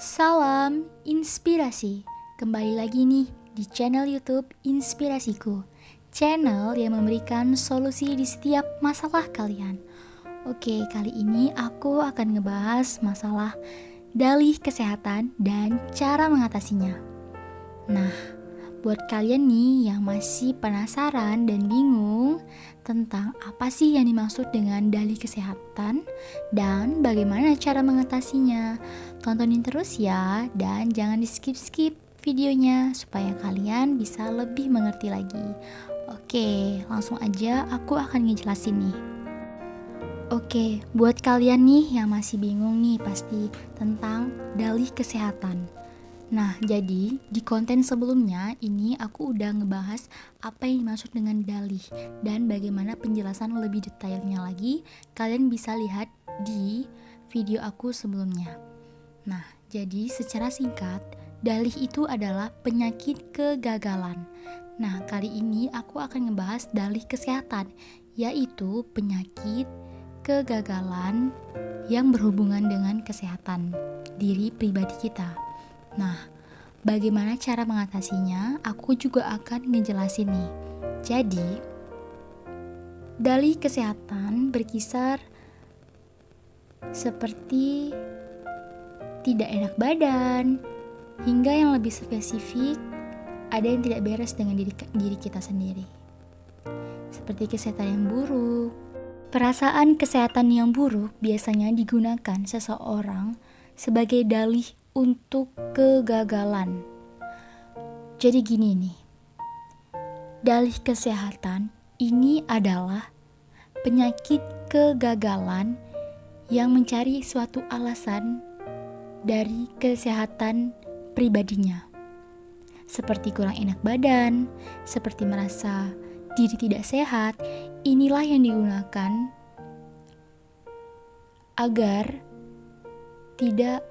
Salam inspirasi. Kembali lagi nih di channel YouTube Inspirasiku. Channel yang memberikan solusi di setiap masalah kalian. Oke, kali ini aku akan ngebahas masalah dalih kesehatan dan cara mengatasinya. Nah, buat kalian nih yang masih penasaran dan bingung tentang apa sih yang dimaksud dengan dalih kesehatan dan bagaimana cara mengatasinya, tontonin terus ya, dan jangan di skip-skip videonya supaya kalian bisa lebih mengerti lagi. Oke, langsung aja aku akan ngejelasin nih. Oke, buat kalian nih yang masih bingung nih pasti tentang dalih kesehatan. Nah, jadi di konten sebelumnya ini aku udah ngebahas apa yang dimaksud dengan dalih dan bagaimana penjelasan lebih detailnya lagi kalian bisa lihat di video aku sebelumnya. Nah, jadi secara singkat, dalih itu adalah penyakit kegagalan. Nah, kali ini aku akan ngebahas dalih kesehatan, yaitu penyakit kegagalan yang berhubungan dengan kesehatan diri pribadi kita. Nah, bagaimana cara mengatasinya? Aku juga akan ngejelasin nih. Jadi, dalih kesehatan berkisar seperti tidak enak badan, hingga yang lebih spesifik, ada yang tidak beres dengan diri kita sendiri. Seperti kesehatan yang buruk. Perasaan kesehatan yang buruk biasanya digunakan seseorang sebagai dalih untuk kegagalan. Jadi gini nih, dalih kesehatan ini adalah penyakit kegagalan yang mencari suatu alasan dari kesehatan pribadinya. Seperti kurang enak badan, seperti merasa diri tidak sehat, inilah yang digunakan agar tidak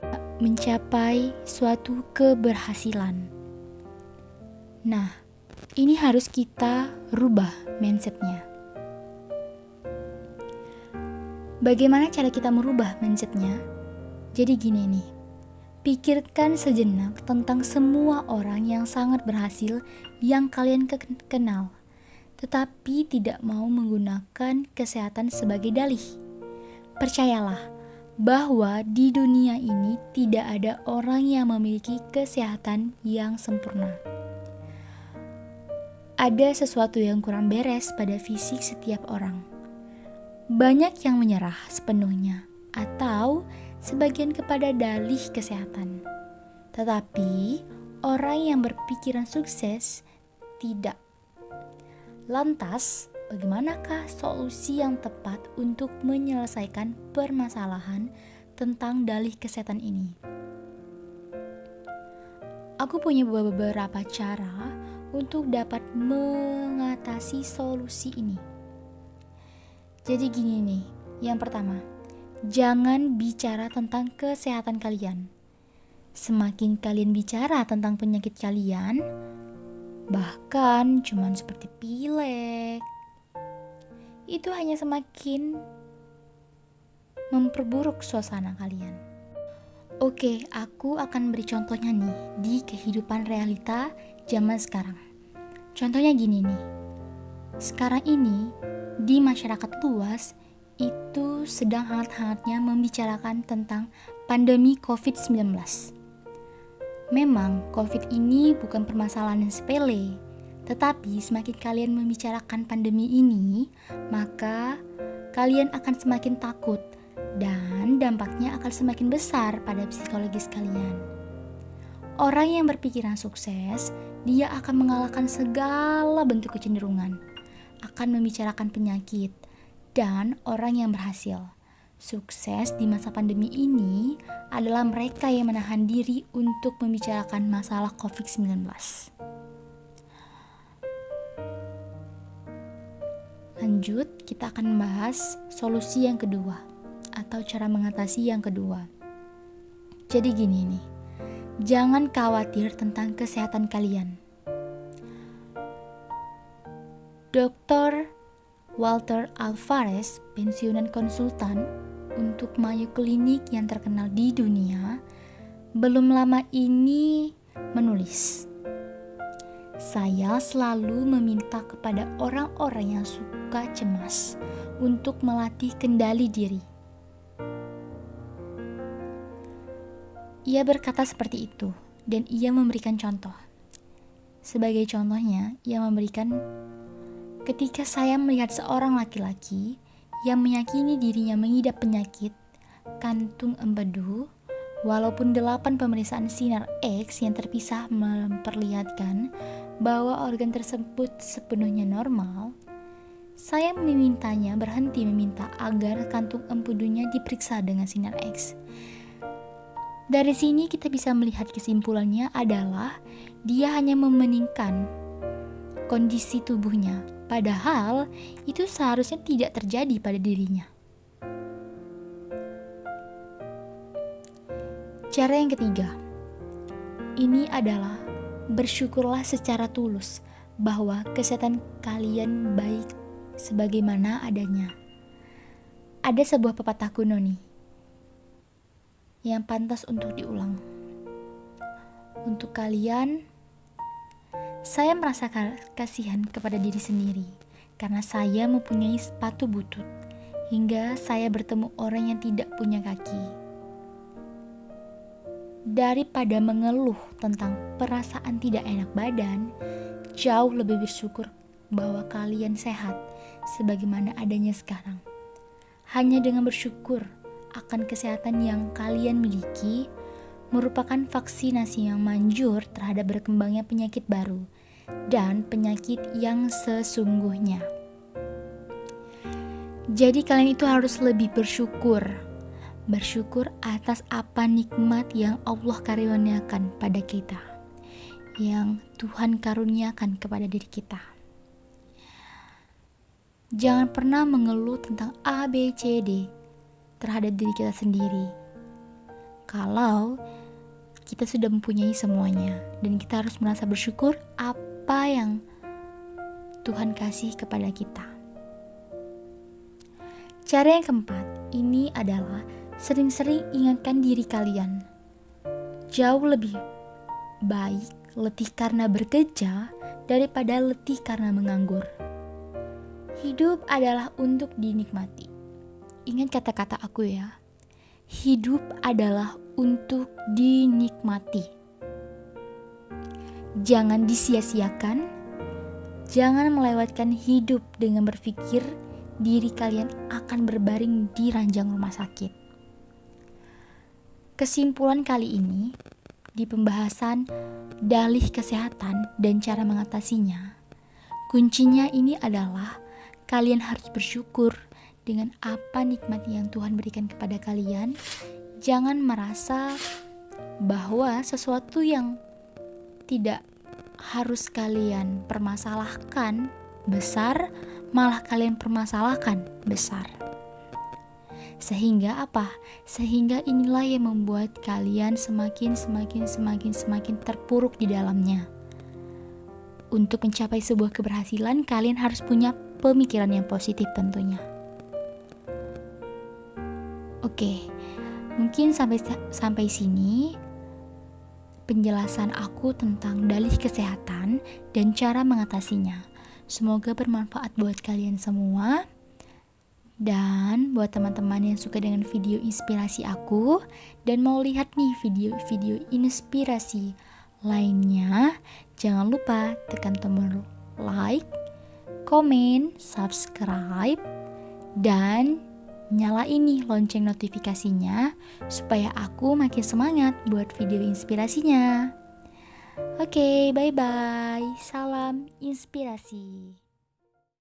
mencapai suatu keberhasilan. Nah, ini harus kita rubah mindsetnya. Bagaimana cara kita merubah mindsetnya? Jadi gini nih, pikirkan sejenak tentang semua orang yang sangat berhasil yang kalian kenal, tetapi tidak mau menggunakan kesehatan sebagai dalih. Percayalah, bahwa di dunia ini tidak ada orang yang memiliki kesehatan yang sempurna. Ada sesuatu yang kurang beres pada fisik setiap orang. Banyak yang menyerah sepenuhnya atau sebagian kepada dalih kesehatan. Tetapi orang yang berpikiran sukses tidak. Lantas, bagaimanakah solusi yang tepat untuk menyelesaikan permasalahan tentang dalih kesehatan ini? Aku punya beberapa cara untuk dapat mengatasi solusi ini. Jadi gini nih, yang pertama, jangan bicara tentang kesehatan kalian. Semakin kalian bicara tentang penyakit kalian, bahkan cuman seperti pilek, itu hanya semakin memperburuk suasana kalian. Oke, aku akan beri contohnya nih di kehidupan realita zaman sekarang. Contohnya gini nih, sekarang ini di masyarakat luas itu sedang hangat-hangatnya membicarakan tentang pandemi COVID-19. Memang COVID ini bukan permasalahan yang sepele, tetapi semakin kalian membicarakan pandemi ini, maka kalian akan semakin takut dan dampaknya akan semakin besar pada psikologis kalian. Orang yang berpikiran sukses, dia akan mengalahkan segala bentuk kecenderungan, akan membicarakan penyakit, dan orang yang berhasil sukses di masa pandemi ini adalah mereka yang menahan diri untuk membicarakan masalah COVID-19. Lanjut, kita akan membahas solusi yang kedua atau cara mengatasi yang kedua. Jadi gini nih, jangan khawatir tentang kesehatan kalian. Dr. Walter Alvarez, pensiunan konsultan untuk Mayo Clinic yang terkenal di dunia, belum lama ini menulis. Saya selalu meminta kepada orang-orang yang suka cemas untuk melatih kendali diri. Ia berkata seperti itu, dan ia memberikan contoh. Sebagai contohnya, ia memberikan ketika saya melihat seorang laki-laki yang meyakini dirinya mengidap penyakit kantung empedu, walaupun 8 pemeriksaan sinar X yang terpisah memperlihatkan bahwa organ tersebut sepenuhnya normal, saya memintanya berhenti meminta agar kantung empedunya diperiksa dengan sinar X. Dari sini kita bisa melihat kesimpulannya adalah dia hanya memeningkan kondisi tubuhnya, padahal itu seharusnya tidak terjadi pada dirinya. Cara yang ketiga, ini adalah bersyukurlah secara tulus bahwa kesehatan kalian baik sebagaimana adanya. Ada sebuah pepatah kuno nih, yang pantas untuk diulang. Untuk kalian, saya merasa kasihan kepada diri sendiri karena saya mempunyai sepatu butut hingga saya bertemu orang yang tidak punya kaki. Daripada mengeluh tentang perasaan tidak enak badan, jauh lebih bersyukur bahwa kalian sehat sebagaimana adanya sekarang. Hanya dengan bersyukur akan kesehatan yang kalian miliki merupakan vaksinasi yang manjur terhadap berkembangnya penyakit baru dan penyakit yang sesungguhnya. Jadi kalian itu harus lebih bersyukur atas apa nikmat yang Allah karuniakan pada kita, yang Tuhan karuniakan kepada diri kita. Jangan pernah mengeluh tentang A, B, C, D terhadap diri kita sendiri. Kalau kita sudah mempunyai semuanya, dan kita harus merasa bersyukur apa yang Tuhan kasih kepada kita. Cara yang keempat, ini adalah sering-sering ingatkan diri kalian. Jauh lebih baik letih karena bekerja daripada letih karena menganggur. Hidup adalah untuk dinikmati. Ingat kata-kata aku ya. Hidup adalah untuk dinikmati. Jangan disia-siakan. Jangan melewatkan hidup dengan berpikir diri kalian akan berbaring di ranjang rumah sakit. Kesimpulan kali ini di pembahasan dalih kesehatan dan cara mengatasinya, kuncinya ini adalah kalian harus bersyukur dengan apa nikmat yang Tuhan berikan kepada kalian. Jangan merasa bahwa sesuatu yang tidak harus kalian permasalahkan besar, malah kalian permasalahkan besar. Sehingga apa? Sehingga inilah yang membuat kalian semakin terpuruk di dalamnya. Untuk mencapai sebuah keberhasilan, kalian harus punya pemikiran yang positif tentunya. Oke, mungkin sampai sini penjelasan aku tentang dalih kesehatan dan cara mengatasinya. Semoga bermanfaat buat kalian semua. Dan buat teman-teman yang suka dengan video inspirasi aku dan mau lihat nih video-video inspirasi lainnya, jangan lupa tekan tombol like, komen, subscribe, dan nyalain nih lonceng notifikasinya supaya aku makin semangat buat video inspirasinya. Oke, bye-bye. Salam inspirasi.